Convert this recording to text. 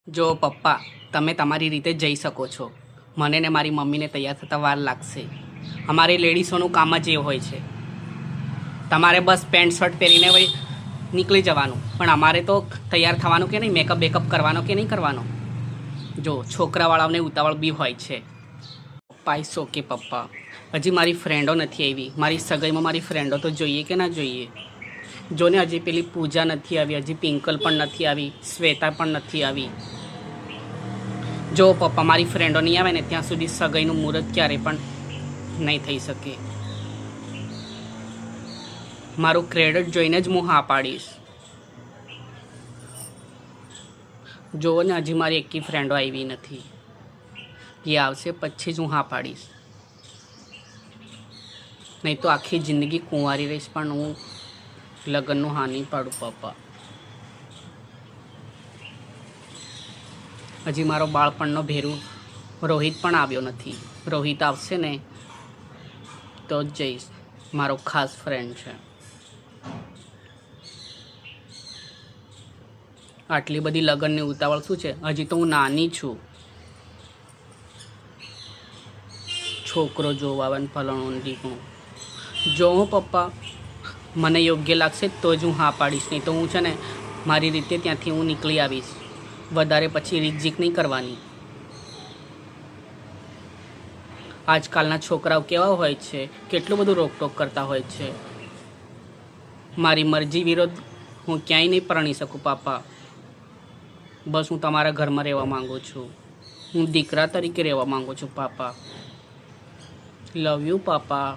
જો પપ્પા, તમે તમારી રીતે જઈ શકો છો. મને ને મારી મમ્મીને તૈયાર થતાં વાર લાગશે. અમારે લેડીસોનું કામ જ એ હોય છે. તમારે બસ પેન્ટ શર્ટ પહેરીને વળી નીકળી જવાનું, પણ અમારે તો તૈયાર થવાનું કે નહીં, મેકઅપ બેકઅપ કરવાનો કે નહીં કરવાનો. જો છોકરાવાળાઓને ઉતાવળ બી હોય છે. પપ્પા ઇસ ઓકે પપ્પા. હજી મારી ફ્રેન્ડો નથી આવી. મારી સગાઈમાં મારી ફ્રેન્ડો તો જોઈએ કે ના જોઈએ. જોને હજી પેલી પૂજા નથી આવી, હજી પિંકલ પણ નથી આવી, શ્વેતા પણ નથી આવી. જો પપ્પા, મારી ફ્રેન્ડો નહીં આવે ને ત્યાં સુધી સગાઈનું મુહૂર્ત ક્યારે પણ નહીં થઈ શકે. મારું ક્રેડિટ જોઈને જ હું હા પાડીશ. જુઓ ને, હજી મારી એકી ફ્રેન્ડો આવી નથી. એ આવશે પછી જ હું હા પાડીશ. નહીં તો આખી જિંદગી કુંવારી રહીશ, પણ હું લગ્નનું હા નહીં પાડું પપ્પા. હજી મારો બાળપણનો ભેરું રોહિત પણ આવ્યો નથી. રોહિત આવશે ને તો જ જઈશ. મારો ખાસ ફ્રેન્ડ છે. આટલી બધી લગ્નની ઉતાવળ શું છે? હજી તો હું નાની છું. છોકરો જોવા આવે ને ફલાણું ઢીકણું. જો હું પપ્પા, મને યોગ્ય લાગશે તો જ હું હા પાડીશ. નહીં તો હું છે ને મારી રીતે ત્યાંથી હું નીકળી આવીશ. વધારે પછી રીકઝીક નહીં કરવાની. આજકાલના છોકરાઓ કેવા હોય છે, કેટલું બધું રોકટોક કરતા હોય છે. મારી મરજી વિરુદ્ધ હું ક્યાંય નહીં પરણી શકું પાપા. બસ હું તમારા ઘરમાં રહેવા માંગુ છું. હું દીકરા તરીકે રહેવા માંગુ છું પાપા. Love you papa.